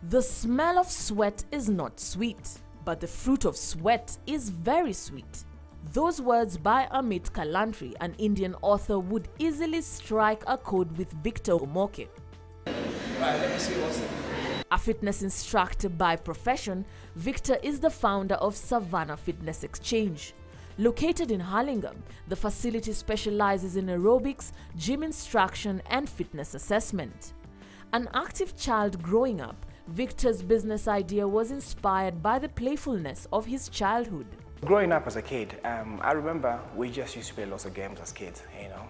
The smell of sweat is not sweet, but the fruit of sweat is very sweet. Those words by Amit Kalantri, an Indian author, would easily strike a chord with Victor Omoke. Right, let me see what's it. A fitness instructor by profession, Victor is the founder of Savannah Fitness Exchange. Located in Hurlingham, the facility specializes in aerobics, gym instruction, and fitness assessment. An active child growing up, Victor's business idea was inspired by the playfulness of his childhood. Growing up as a kid, I remember we just used to play lots of games as kids, you know.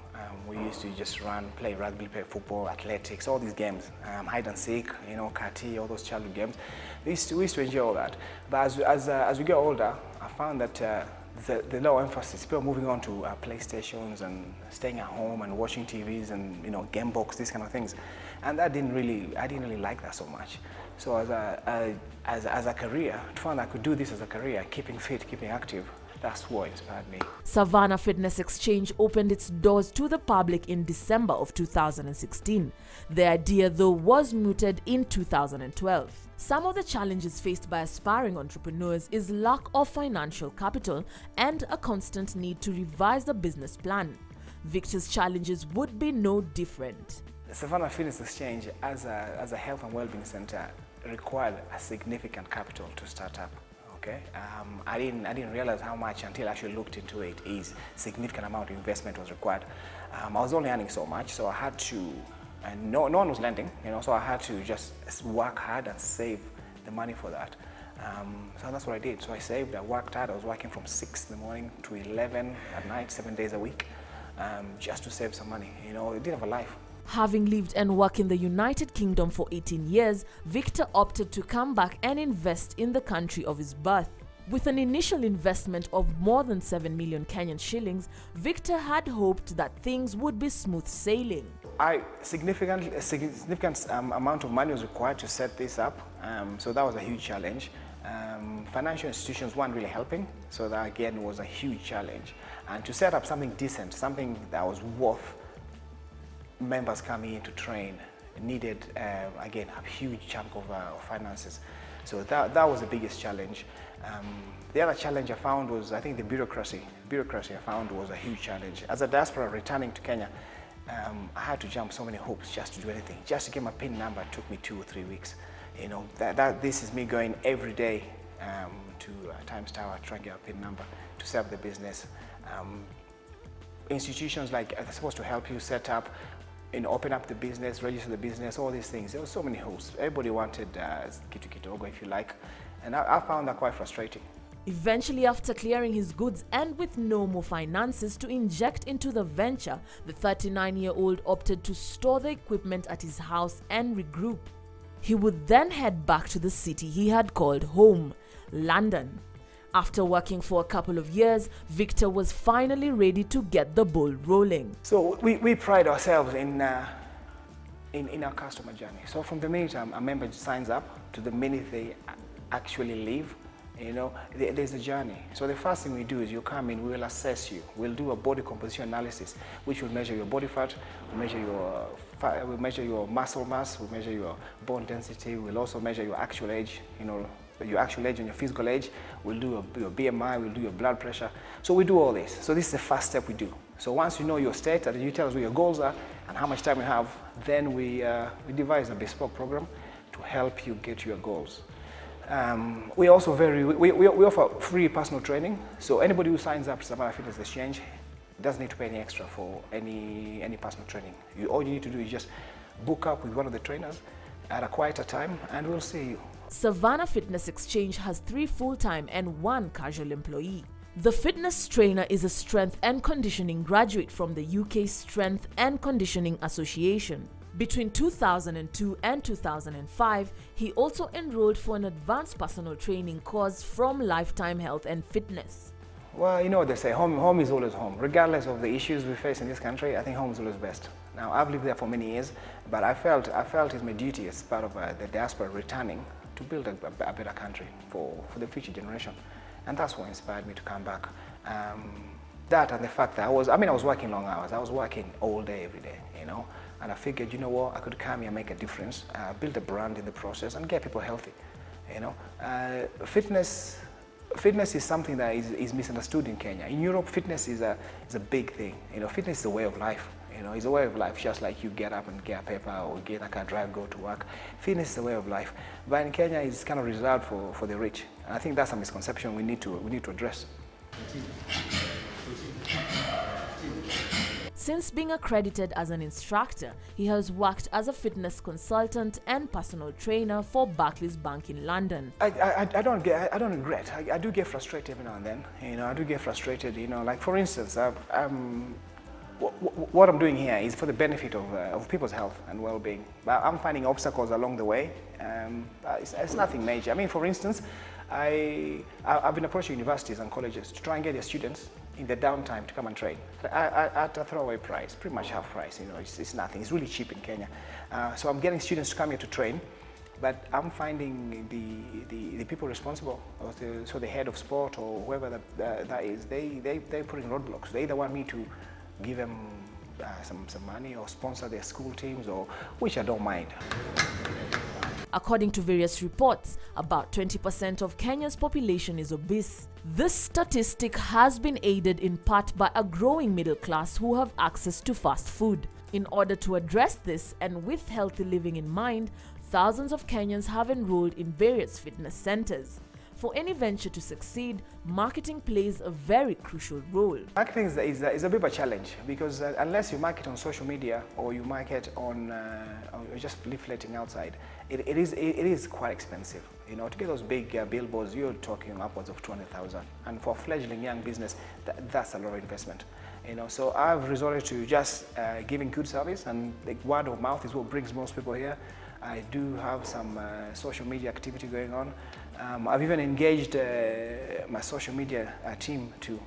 We used to just run, play rugby, play football, athletics, all these games, hide and seek, you know, kati, all those childhood games. We used to enjoy all that. But as we get older, I found that the low emphasis, people moving on to PlayStations and staying at home and watching TVs and, you know, game box, these kind of things. And I didn't really like that so much. So as a career, I found I could do this as a career, keeping fit, keeping active. That's what inspired me. Savannah Fitness Exchange opened its doors to the public in December of 2016. The idea, though, was mooted in 2012. Some of the challenges faced by aspiring entrepreneurs is lack of financial capital and a constant need to revise the business plan. Victor's challenges would be no different. The Savannah Fitness Exchange, as a health and well-being center, required a significant capital to start up. Okay, I didn't realize how much until I actually looked into it. Is significant amount of investment was required. I was only earning so much, so I had to, and no one was lending, you know, so I had to just work hard and save the money for that. So that's what I did. So I saved, I worked hard. I was working from 6 in the morning to 11 at night, 7 days a week, just to save some money. You know, I didn't have a life. Having lived and worked in the United Kingdom for 18 years, Victor opted to come back and invest in the country of his birth. With an initial investment of more than 7 million Kenyan shillings, Victor had hoped that things would be smooth sailing. A significant amount of money was required to set this up, so that was a huge challenge. Financial institutions weren't really helping, so that again was a huge challenge. And to set up something decent, something that was worth members coming in to train, needed again a huge chunk of finances. So that was the biggest challenge. The other challenge I found was, I think, the bureaucracy. Bureaucracy I found was a huge challenge. As a diaspora returning to Kenya, I had to jump so many hoops just to do anything. Just to get my PIN number took me 2 or 3 weeks. You know, this is me going every day to Times Tower, trying to get a PIN number to serve the business. Institutions like they're supposed to help you set up, open up the business, register the business, all these things. There were so many hoops. Everybody wanted kitu kidogo, if you like, and I found that quite frustrating. Eventually, after clearing his goods and with no more finances to inject into the venture, the 39-year-old opted to store the equipment at his house and regroup. He would then head back to the city he had called home, London. After working for a couple of years, Victor was finally ready to get the ball rolling. So we pride ourselves in our customer journey. So from the minute a member signs up to the minute they actually leave, you know, there's a journey. So the first thing we do is you come in, we will assess you. We'll do a body composition analysis, which will measure your body fat, we'll measure your muscle mass, we'll measure your bone density, we'll also measure your actual age, you know, your actual age and your physical age. We'll do your BMI, we'll do your blood pressure. So we do all this. So this is the first step we do. So once you know your state and you tell us what your goals are and how much time you have, then we devise a bespoke program to help you get to your goals. We also we offer free personal training. So anybody who signs up to Savannah Fitness Exchange doesn't need to pay any extra for any personal training. All you need to do is just book up with one of the trainers at a quieter time and we'll see you. Savannah Fitness Exchange has 3 full-time and 1 casual employee. The fitness trainer is a strength and conditioning graduate from the UK Strength and Conditioning Association. Between 2002 and 2005, he also enrolled for an advanced personal training course from Lifetime Health and Fitness. Well, you know what they say, home is always home. Regardless of the issues we face in this country, I think home is always best. Now, I've lived there for many years, but I felt it's my duty as part of the diaspora returning to build a better country for the future generation. And that's what inspired me to come back. That and the fact that I was working long hours. I was working all day, every day, you know. And I figured, you know what, I could come here and make a difference, build a brand in the process and get people healthy, you know. Fitness is something that is misunderstood in Kenya. In Europe, fitness is a big thing. You know, fitness is a way of life. You know, it's a way of life, just like you get up and get a paper or get a car, drive, go to work. Fitness is a way of life. But in Kenya, it's kind of reserved for the rich. And I think that's a misconception we need to address. Since being accredited as an instructor, he has worked as a fitness consultant and personal trainer for Barclays Bank in London. I don't regret. I do get frustrated every now and then. You know, I do get frustrated. You know, like for instance, what I'm doing here is for the benefit of people's health and well-being. But I'm finding obstacles along the way. It's nothing major. I mean, for instance, I've been approaching universities and colleges to try and get their students in the downtime to come and train at a throwaway price, pretty much half price. You know, it's nothing. It's really cheap in Kenya. So I'm getting students to come here to train, but I'm finding the people responsible, so the head of sport or whoever that is, they put in roadblocks. They either want me to give them some money or sponsor their school teams, or which I don't mind. According to various reports, about 20% of Kenya's population is obese. This statistic has been aided in part by a growing middle class who have access to fast food. In order to address this, and with healthy living in mind, thousands of Kenyans have enrolled in various fitness centers. For any venture to succeed, marketing plays a very crucial role. Marketing is a bit of a challenge because unless you market on social media or you market on or just leafleting outside, it is quite expensive. You know, to get those big billboards, you're talking upwards of 200,000, and for a fledgling young business, that's a lot of investment. You know, so I've resorted to just giving good service, and the word of mouth is what brings most people here. I do have some social media activity going on. I've even engaged my social media team to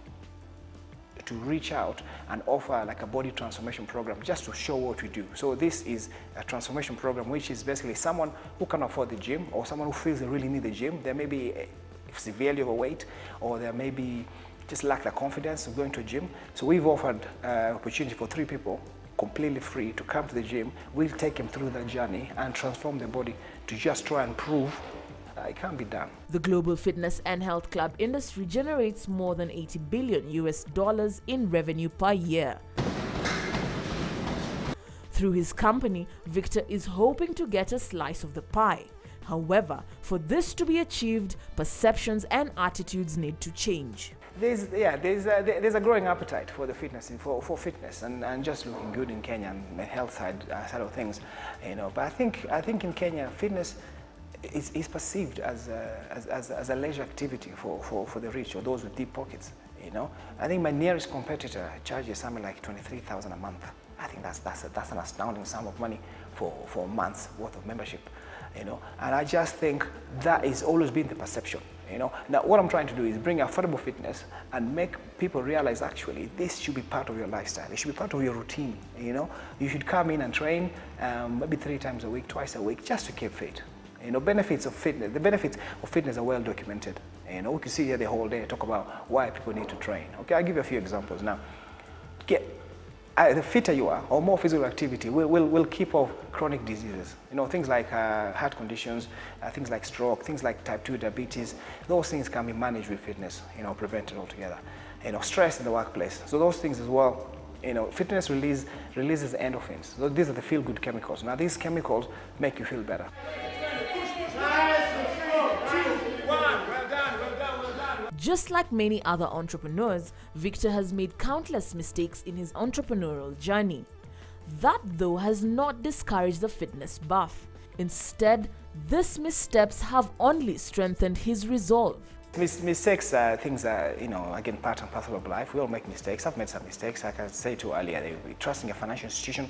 reach out and offer like a body transformation program just to show what we do. So this is a transformation program which is basically someone who can afford the gym, or someone who feels they really need the gym. They may be severely overweight, or they may be just lack the confidence of going to a gym. So we've offered opportunity for 3 people completely free to come to the gym. We'll take them through that journey and transform their body to just try and prove it can be done. The global fitness and health club industry generates more than $80 billion in revenue per year. Through his company, Victor is hoping to get a slice of the pie. However, for this to be achieved, perceptions and attitudes need to change. There's a growing appetite for the fitness, for fitness and just looking good in Kenya and the health side of things, you know. But I think in Kenya, fitness is perceived as a leisure activity for the rich or those with deep pockets, you know. I think my nearest competitor charges something like 23,000 a month. I think that's an astounding sum of money for a month's worth of membership, you know. And I just think that is always been the perception, you know. Now what I'm trying to do is bring affordable fitness and make people realize actually this should be part of your lifestyle. It should be part of your routine, you know. You should come in and train maybe 3 times a week, twice a week, just to keep fit. You know, benefits of fitness. The benefits of fitness are well documented. You know, we can see here the whole day talk about why people need to train. Okay, I'll give you a few examples now. The fitter you are, or more physical activity, will keep off chronic diseases. You know, things like heart conditions, things like stroke, things like type 2 diabetes. Those things can be managed with fitness, you know, prevented altogether. You know, stress in the workplace. So those things as well. You know, fitness releases endorphins. So these are the feel-good chemicals. Now these chemicals make you feel better. Just like many other entrepreneurs, Victor has made countless mistakes in his entrepreneurial journey. That, though, has not discouraged the fitness buff. Instead, these missteps have only strengthened his resolve. Mistakes are things that, you know, again, part and parcel of life. We all make mistakes. I've made some mistakes. Like I said to you earlier, trusting a financial institution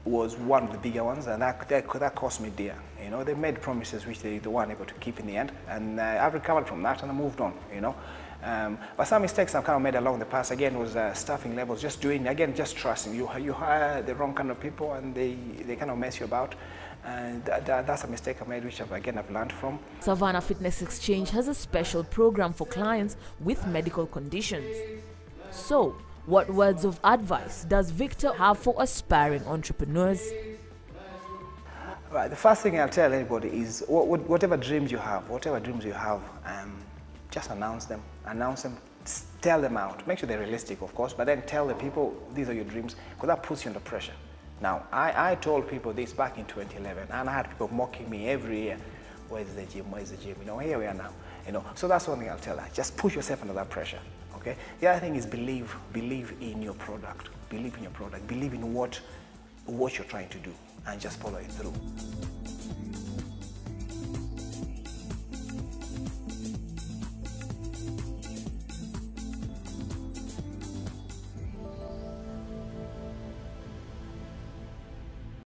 was one of the bigger ones, and that cost me dear. You know, they made promises which they weren't able to keep in the end, and I've recovered from that and I moved on, you know. But some mistakes I've kind of made along the past, again, was staffing levels, just trusting. You hire the wrong kind of people and they kind of mess you about. And that's a mistake I made, which I've learned from. Savannah Fitness Exchange has a special program for clients with medical conditions. So, what words of advice does Victor have for aspiring entrepreneurs? Right, the first thing I'll tell anybody is whatever dreams you have, just announce them, tell them out. Make sure they're realistic, of course, but then tell the people these are your dreams, because that puts you under pressure. Now, I told people this back in 2011, and I had people mocking me every year. Where's the gym? Where's the gym? You know, here we are now. You know, so that's one thing I'll tell her. Just push yourself under that pressure. Okay. The other thing is believe in your product. Believe in your product. Believe in what you're trying to do, and just follow it through.